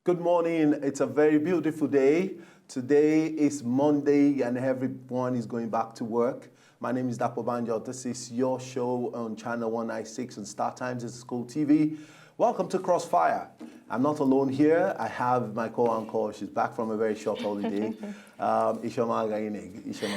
Good morning. It's a very beautiful day. Today is Monday and everyone is going back to work. My name is Dapo Banjo. This is your show on Channel 196 and Star Times is School TV. Welcome to Crossfire. I'm not alone here. I have my co-anchor. She's back from a very short holiday. Ishioma,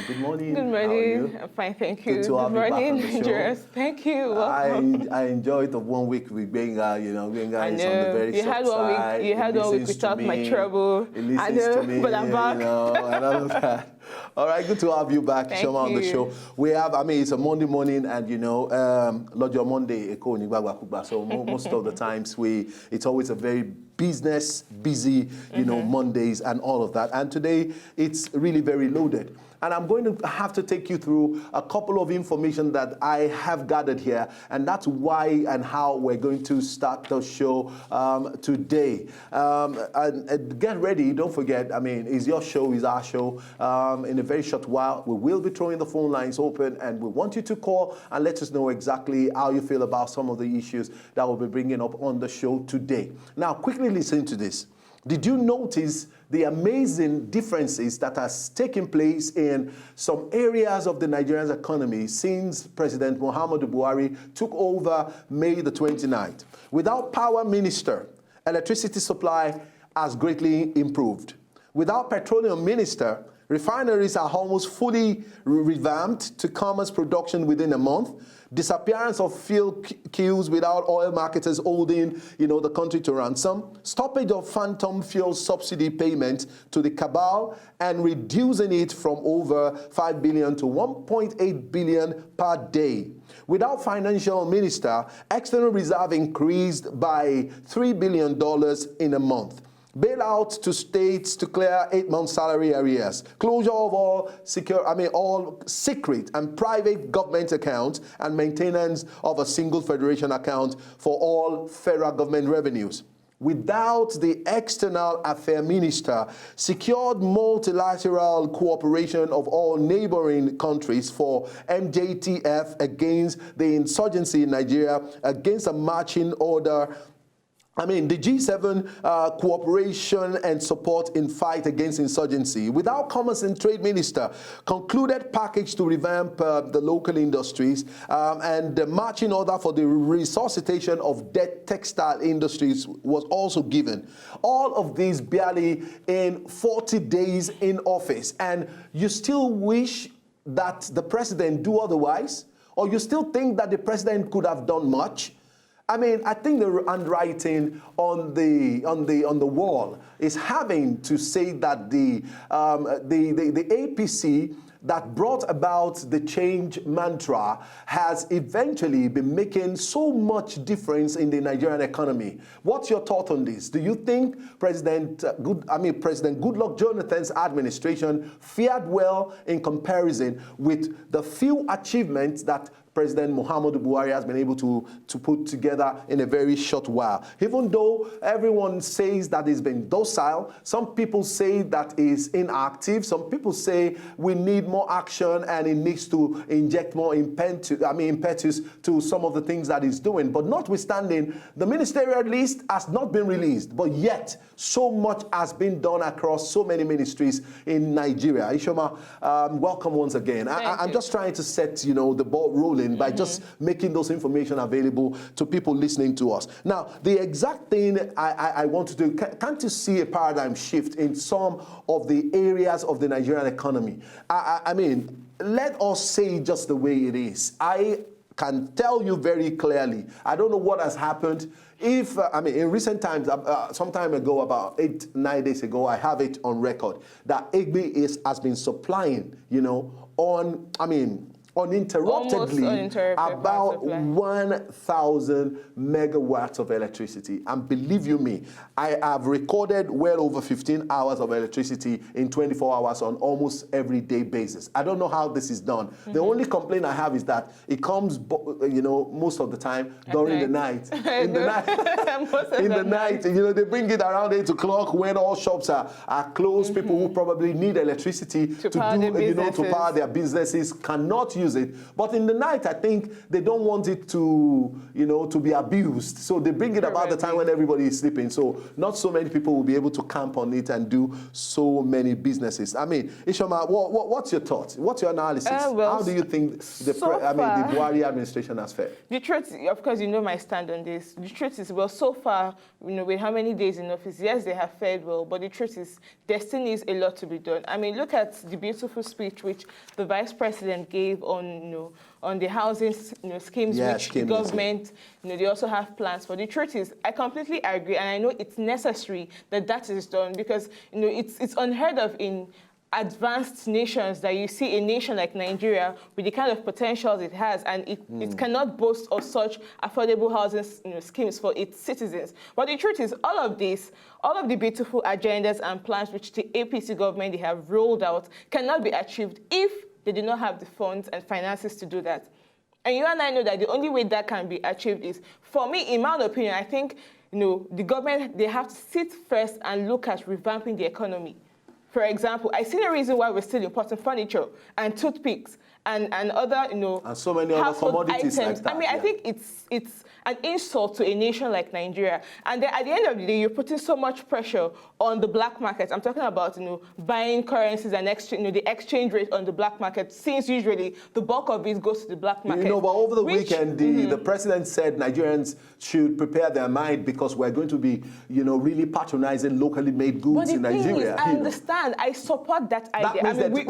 good morning. Good morning. How are you? I'm fine, thank you. Good to Good have you back morning, on the show. Dangerous. Thank you. Welcome. I enjoyed the 1 week with Benga. Benga I is know. on the very You short had 1 side. week. You had 1 week without my trouble. It listens I know, to me, but I'm back. and all of that. All right, good to have you back, Ishioma, on the show. We have, it's a Monday morning, and Lodjo Monday, so most of the times it's always a very busy, Mondays and all of that. And today it's really very loaded. And I'm going to have to take you through a couple of information that I have gathered here, and that's why and how we're going to start the show today. And get ready, don't forget, it's your show, it's our show. In a very short while, we will be throwing the phone lines open, and we want you to call and let us know exactly how you feel about some of the issues that we'll be bringing up on the show today. Now, quickly listen to this. Did you notice the amazing differences that has taken place in some areas of the Nigerian economy since President Muhammadu Buhari took over May the 29th? Without power minister, electricity supply has greatly improved. Without petroleum minister, refineries are almost fully revamped to commerce production within a month. Disappearance of fuel queues without oil marketers holding, the country to ransom. Stoppage of phantom fuel subsidy payment to the cabal and reducing it from over 5 billion to 1.8 billion per day. Without financial minister, external reserve increased by $3 billion in a month. Bailout to states to clear 8-month salary arrears. Closure of all secret and private government accounts and maintenance of a single federation account for all federal government revenues. Without the external affairs minister, secured multilateral cooperation of all neighboring countries for MJTF against the insurgency in Nigeria, against a marching order. The G7 cooperation and support in fight against insurgency. Without Commerce and Trade Minister, concluded package to revamp the local industries and the marching order for the resuscitation of dead textile industries was also given. All of these barely in 40 days in office. And you still wish that the president do otherwise? Or you still think that the president could have done much? I think the handwriting on the wall is having to say that the APC that brought about the change mantra has eventually been making so much difference in the Nigerian economy. What's your thought on this? Do you think President Goodluck Jonathan's administration fared well in comparison with the few achievements that President Muhammadu Buhari has been able to put together in a very short while? Even though everyone says that he's been docile, some people say that he's inactive, some people say we need more action and he needs to inject more impetus to some of the things that he's doing. But notwithstanding, the ministerial list has not been released, but yet so much has been done across so many ministries in Nigeria. Ishioma, welcome once again. I'm just trying to set, the ball rolling by just making those information available to people listening to us. Now, the exact thing I want to do, can't you see a paradigm shift in some of the areas of the Nigerian economy? Let us say just the way it is. I can tell you very clearly, I don't know what has happened. If, in recent times, some time ago, about 8-9 days ago, I have it on record that Igbe has been supplying, uninterruptedly about 1,000 megawatts of electricity. And believe you me, I have recorded well over 15 hours of electricity in 24 hours on almost every day basis. I don't know how this is done. The only complaint I have is that it comes, most of the time during the night. In the night, they bring it around 8 o'clock when all shops are closed. People who probably need electricity to power their businesses cannot use it. But in the night, I think they don't want it to, you know, to be abused. So they bring it about the time when everybody is sleeping. So not so many people will be able to camp on it and do so many businesses. I mean, Ishioma, what's your thoughts? What's your analysis? How do you think the Buhari administration has fared? The truth, of course, you know my stand on this. The truth is, well, so far, you know, with how many days in office, yes, they have fared well, but the truth is, there still needs a lot to be done. I mean, look at the beautiful speech which the Vice President gave on, you know, on the housing, you know, schemes which the government, you know, they also have plans for. The truth is, I completely agree, and I know it's necessary that that is done because, you know, it's unheard of in advanced nations that you see a nation like Nigeria with the kind of potentials it has, and it cannot boast of such affordable housing, you know, schemes for its citizens. But the truth is, all of this, all of the beautiful agendas and plans which the APC government they have rolled out cannot be achieved if they do not have the funds and finances to do that. And you and I know that the only way that can be achieved is, for me, in my opinion, I think, you know, the government, they have to sit first and look at revamping the economy. For example, I see no reason why we're still importing furniture and toothpicks and other, you know, and so many other commodities items. like that. I mean, I think it's an insult to a nation like Nigeria. And then at the end of the day, you're putting so much pressure on the black market. I'm talking about, you know, buying currencies and exchange, you know, the exchange rate on the black market, since usually the bulk of it goes to the black market. You know, but over the weekend, the president said Nigerians should prepare their mind because we're going to be, you know, really patronizing locally made goods in Nigeria. I understand. I support that idea. That means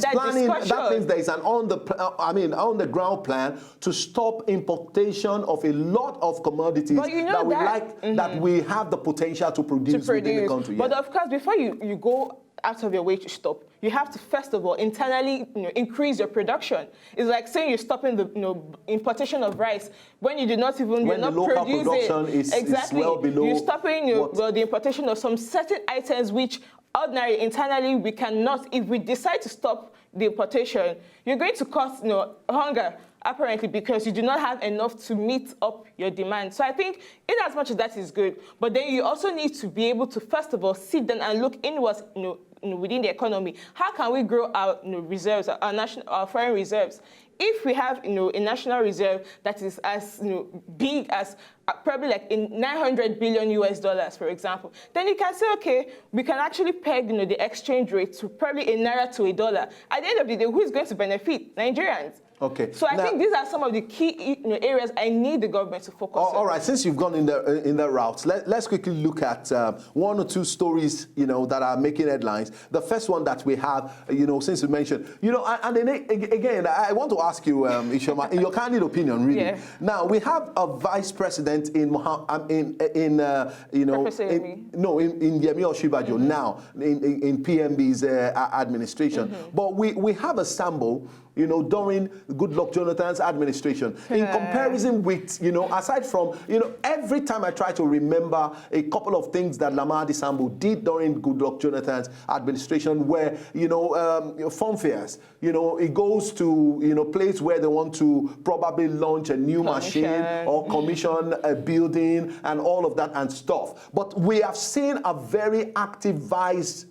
that means there is an on the ground plan to stop importation of a lot of commodities that we have the potential to produce within the country. But of course, before you go out of your way to stop, you have to first of all internally, you know, increase your production. It's like saying you're stopping the, you know, importation of rice when you do not even when you're the not local producing production is well below. You're stopping the importation of some certain items which ordinarily internally we cannot. If we decide to stop the importation, you're going to cause, you know, hunger, apparently, because you do not have enough to meet up your demand. So I think in as much as that is good, but then you also need to be able to, first of all, sit down and look inwards, you know, within the economy. How can we grow our, you know, reserves, our foreign reserves? If we have, you know, a national reserve that is as, you know, big as probably like in $900 billion US, for example, then you can say, okay, we can actually peg, you know, the exchange rate to probably a naira to a dollar. At the end of the day, who is going to benefit? Nigerians. Okay. So I think these are some of the key, you know, areas I need the government to focus on. All right. Since you've gone in that route, let's quickly look at one or two stories, you know, that are making headlines. The first one that we have, you know, since you mentioned, you know, and then again, I want to ask you, Ishioma, in your candid opinion, really. Yeah. Now we have a vice president in Yemi Osinbajo now in PMB's administration, but we have a sample, you know, during Goodluck Jonathan's administration. In comparison with, you know, aside from, you know, every time I try to remember a couple of things that Lamadi Sambo did during Goodluck Jonathan's administration where, you know, fun fairs, you know, it goes to, you know, place where they want to probably launch a new machine or commission a building and all of that and stuff. But we have seen a very active vice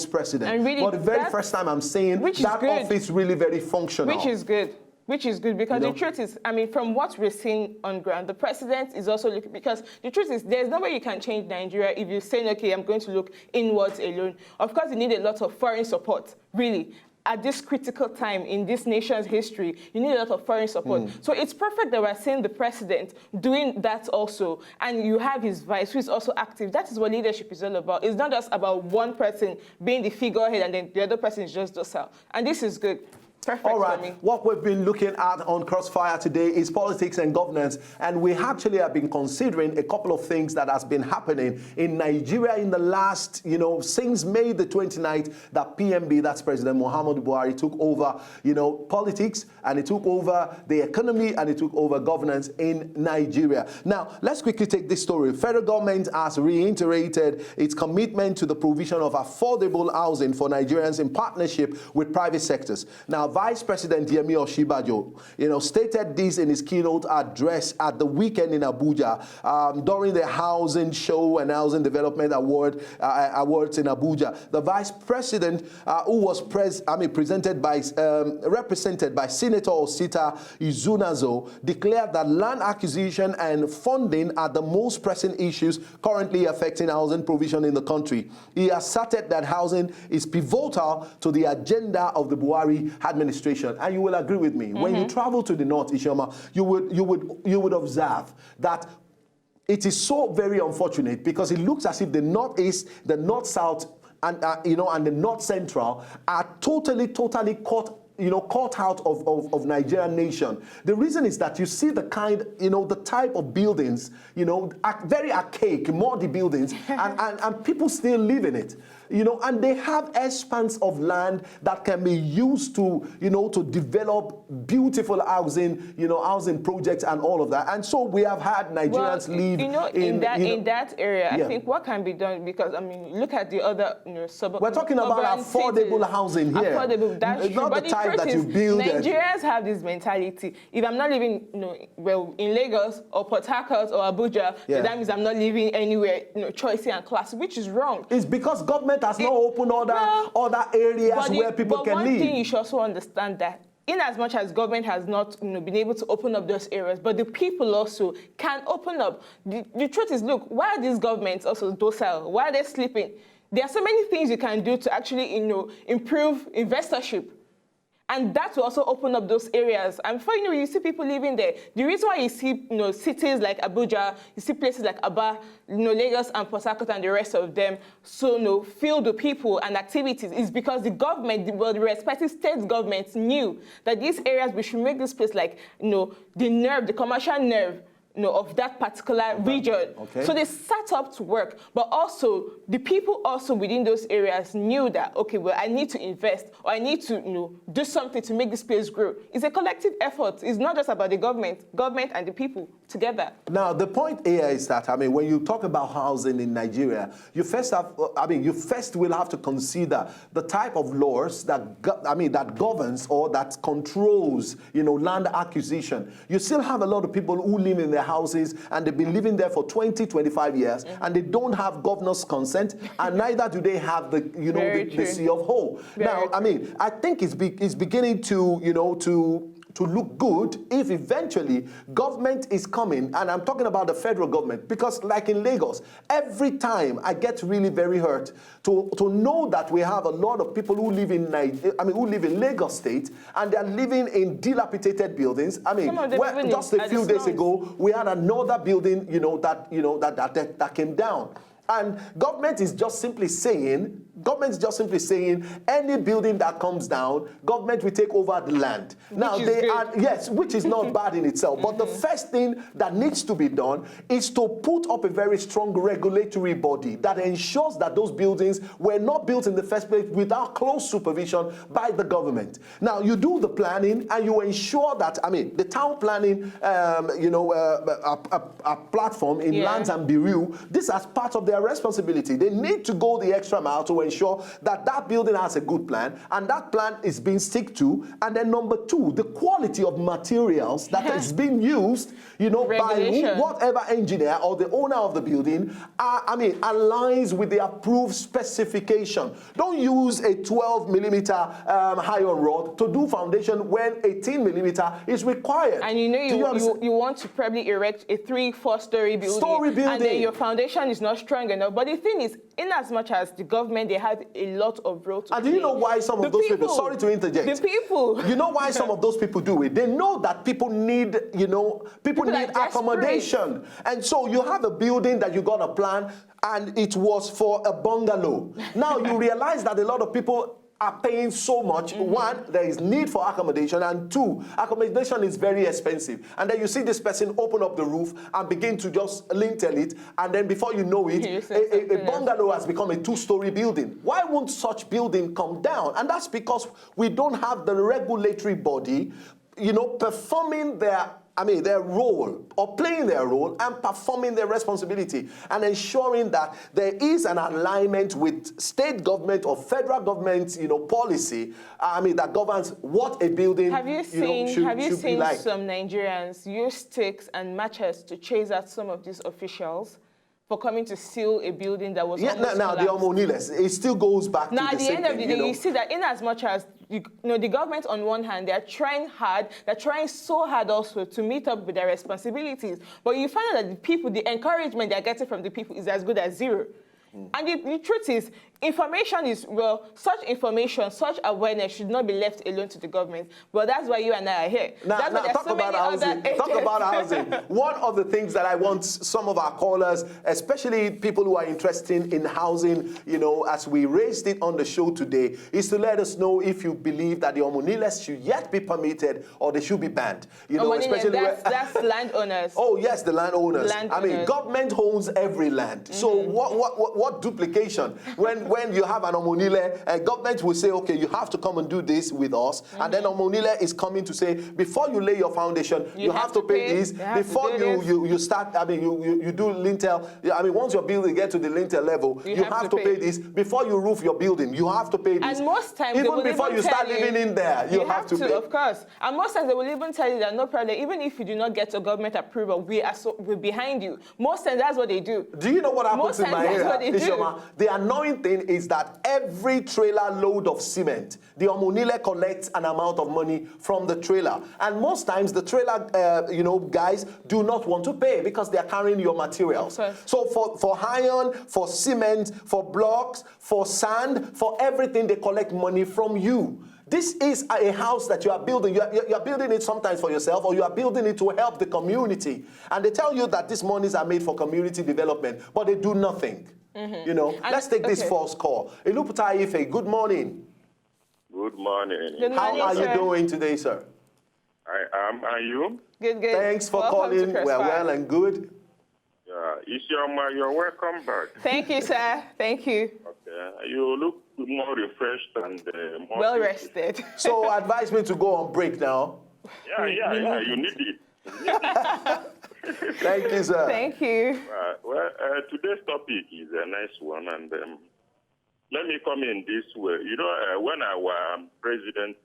president. And really, for the very first time I'm saying that office really very functional. Which is good. Which is good because the truth is, I mean, from what we're seeing on ground, the president is also looking, because the truth is there's no way you can change Nigeria if you're saying, okay, I'm going to look inwards alone. Of course, you need a lot of foreign support, really. At this critical time in this nation's history, you need a lot of foreign support. So it's perfect that we're seeing the president doing that also, and you have his vice, who is also active. That is what leadership is all about. It's not just about one person being the figurehead and then the other person is just docile. And this is good. Perfect. All right, what we've been looking at on Crossfire today is politics and governance, and we actually have been considering a couple of things that has been happening in Nigeria in the last, you know, since May the 29th that PMB, that's President Muhammadu Buhari, took over, you know, politics, and he took over the economy, and he took over governance in Nigeria. Now, let's quickly take this story. Federal government has reiterated its commitment to the provision of affordable housing for Nigerians in partnership with private sectors. Now, Vice President Yemi Osinbajo, stated this in his keynote address at the weekend in Abuja during the housing show and housing development awards in Abuja. The Vice President, who was represented by Senator Osita Izunazo, declared that land acquisition and funding are the most pressing issues currently affecting housing provision in the country. He asserted that housing is pivotal to the agenda of the Buhari administration. And you will agree with me. When you travel to the north, Ishioma, you would observe that it is so very unfortunate because it looks as if the northeast, the north-south, and and the north central are totally caught out of Nigerian nation. The reason is that you see the kind, the type of buildings, very archaic, moldy buildings, and people still live in it. And they have expanse of land that can be used to, to develop beautiful housing, housing projects and all of that. And so we have had Nigerians live in that area. I think what can be done, because look at the other suburbs. We're talking about affordable housing here. Affordable, that's true. Not but the type that you build. Nigerians have this mentality. If I'm not living, in Lagos or Port Harcourt or Abuja, then that means I'm not living anywhere, choicy and classy, which is wrong. It's because government has not opened other areas where people can live. But one thing you should also understand that in as much as government has not been able to open up those areas, but the people also can open up. The truth is, look, why are these governments also docile? Why are they sleeping? There are so many things you can do to actually, improve investorship. And that will also open up those areas. And before you see people living there. The reason why you see, cities like Abuja, you see places like Aba, Lagos and Port Harcourt and the rest of them, filled with people and activities is because the government, the respective state governments knew that these areas, we should make this place like, the commercial nerve, of that particular region. Okay. So they sat up to work, but also the people also within those areas knew that, okay, well, I need to invest or I need to, do something to make this place grow. It's a collective effort. It's not just about the government and the people together. Now, the point here is that, when you talk about housing in Nigeria, you first will have to consider the type of laws that governs or that controls, land acquisition. You still have a lot of people who live in their houses and they've been living there for 20, 25 years and they don't have governor's consent and neither do they have the, the C of O. Now, I think it's beginning to look good if eventually government is coming, and I'm talking about the federal government, because like in Lagos, every time I get really very hurt to know that we have a lot of people who live in who live in Lagos State and they're living in dilapidated buildings. Just a few days ago we had another building, that came down. And government is just simply saying, any building that comes down, government will take over the land. Which is not bad in itself. But the first thing that needs to be done is to put up a very strong regulatory body that ensures that those buildings were not built in the first place without close supervision by the government. Now, you do the planning and you ensure that, the town planning, a platform in Lands and Bureau, this as part of their responsibility. They need to go the extra mile to ensure that that building has a good plan and that plan is being stick to. And then number two, the quality of materials that is being used, by whatever engineer or the owner of the building, aligns with the approved specification. Don't use a 12 millimeter iron rod to do foundation when 18 millimeter is required. And you want to probably erect a 3-4 story building. And then your foundation is not strong enough. But the thing is, in as much as the government, they have a lot of role to play. And do you know why some of those people, sorry to interject. The people. You know why some of those people do it? They know that people need, people need accommodation. And so you have a building that you got a plan and it was for a bungalow. Now you realize that a lot of people are paying so much. One, there is need for accommodation, and two, accommodation is very expensive. And then you see this person open up the roof and begin to just lintel it, and then before you know it, a bungalow has become a 2-story building. Why won't such building come down? And that's because we don't have the regulatory body, performing their their role, or playing their role and performing their responsibility and ensuring that there is an alignment with state government or federal government, policy, that governs what a building should be like. Some Nigerians use sticks and matches to chase out some of these officials for coming to seal a building that was almost now the Omoniles, it still goes back to the same thing. Now, at the end of the day, you see that in as much as the government on one hand, they're trying hard, they're trying so hard also to meet up with their responsibilities. But you find out that the people, the encouragement they're getting from the people is as good as zero. And the truth is, information is, such information, such awareness should not be left alone to the government. But that's why you and I are here. Now talk about housing. Talk about housing. One of the things that I want some of our callers, especially people who are interested in housing, as we raised it on the show today, is to let us know if you believe that the Omoniles should yet be permitted or they should be banned. Especially that's landowners. Oh yes, the landowners. Government owns every land. So what duplication? When you have an Omonile, government will say, okay, you have to come and do this with us. And then Omonile is coming to say, before you lay your foundation, you have to pay this. Before you start, you do lintel. Once your building gets to the lintel level, you have to pay this. Before you roof your building, you have to pay this. And most times, even before you start living in there, you have to pay. Of course. And most times they will even tell you that no problem, even if you do not get a government approval, we're behind you. Most times that's what they do. Do you know what happens in my area, Ishioma? The annoying thing is that every trailer load of cement, the Omonile collects an amount of money from the trailer. And most times the trailer, guys do not want to pay because they are carrying your materials. So for iron, for cement, for blocks, for sand, for everything, they collect money from you. This is a house that you are building. You are building it sometimes for yourself, or you are building it to help the community. And they tell you that these monies are made for community development, but they do nothing. Let's take this false call. Iluputa Ife, good morning. Good morning. Good morning, How are you doing today, sir? I am. Are you? Good. Thanks for calling. We're well and good. Ishioma, you're welcome back. Thank you, sir. Thank you. Okay. You look more refreshed and more well rested. So advise me to go on break now. Yeah. You need it. Thank you, sir. Thank you. Today's topic is a nice one, and let me come in this way. When our president,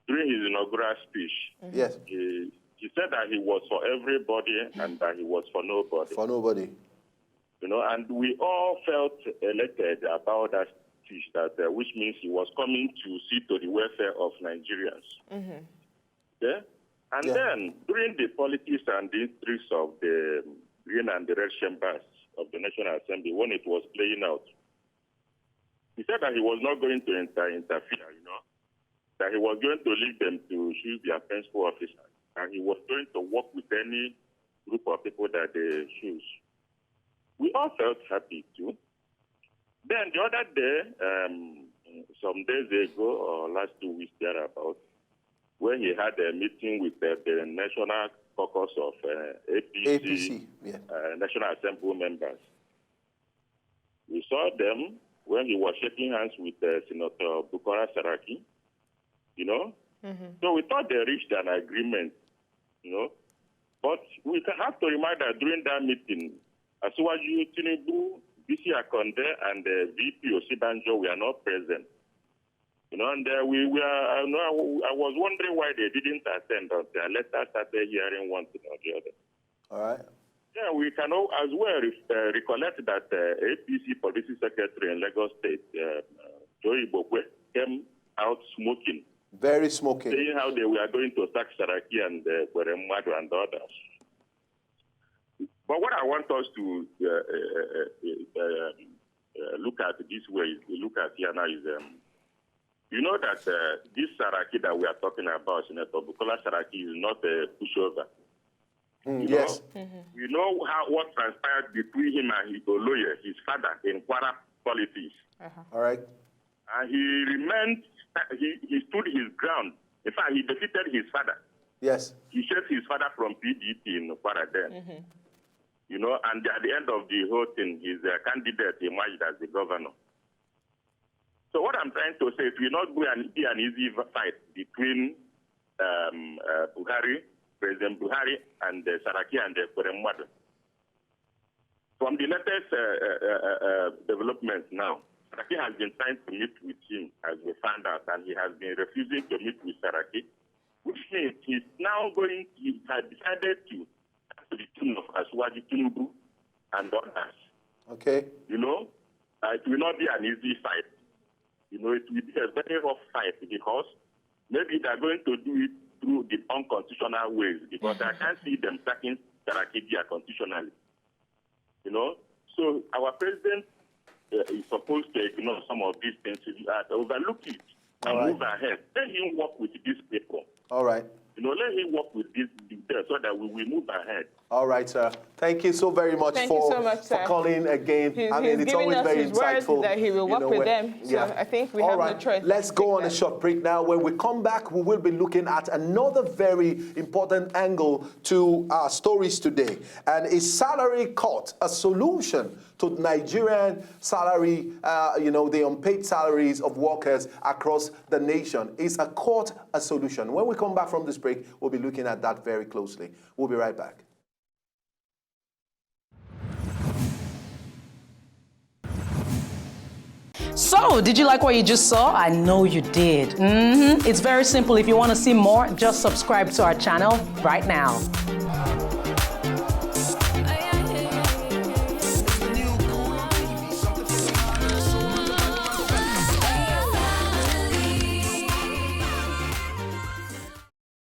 during his inaugural speech, yes, he said that he was for everybody and that he was for nobody. For nobody. And we all felt elated about that speech, which means he was coming to see to the welfare of Nigerians. Yeah? And then, during the politics and the intrigues of the green and the red chambers of the National Assembly, when it was playing out, he said that he was not going to interfere, that he was going to leave them to choose their principal officers, and he was going to work with any group of people that they choose. We all felt happy, too. Then the other day, some days ago, or last 2 weeks thereabout, when he had a meeting with the National Caucus of APC National Assembly members. We saw them when he was shaking hands with Senator Bukola Saraki, So we thought they reached an agreement, But we have to remind that during that meeting, Asiwaju Tinubu, BC Akonde, and VP Osibanjo were not present. And I was wondering why they didn't attend until I later started hearing one thing or the other. All right. Yeah, we can as well recollect that APC Policy Secretary in Lagos State, Joey Bokwe, came out smoking. Very smoking. Saying how they were going to sack Saraki and Kweremadu and others. But what I want us to look at this way, look at here now is, you know that this Saraki that we are talking about, Senator Bukola Saraki, is not a pushover. Yes. You know what transpired between him and his lawyer, his father, in Kwara politics. All right. And he remained, he stood his ground. In fact, he defeated his father. Yes. He shaved his father from PDP in Kwara then. And at the end of the whole thing, his candidate emerged as the governor. So what I'm trying to say, it will not be an easy fight between Buhari President Buhari and Saraki and Kuremwado. From the latest development now, Saraki has been trying to meet with him, as we found out, and he has been refusing to meet with Saraki, which means he has decided to the tune of Aswaji Tinubu and others. Okay. You know, it will not be an easy fight. You know, it will be a very rough fight because maybe they're going to do it through the unconstitutional ways because I can't see them sacking Saraki constitutionally. You know, so our president is supposed to ignore some of these things, overlook it, and move ahead. Let him work with these people. All right. You know, let him work with this so that we will move ahead. All right, sir. Thank you so very much for calling again. It's always very insightful. That he will work with them. So I think we have no choice. Let's go on a short break now. When we come back, we will be looking at another very important angle to our stories today. And is salary cut a solution to Nigerian salary, the unpaid salaries of workers across the nation? Is a cut a solution? When we come back from this break, we'll be looking at that very closely. We'll be right back. So, did you like what you just saw? I know you did. It's very simple. If you want to see more, just subscribe to our channel right now.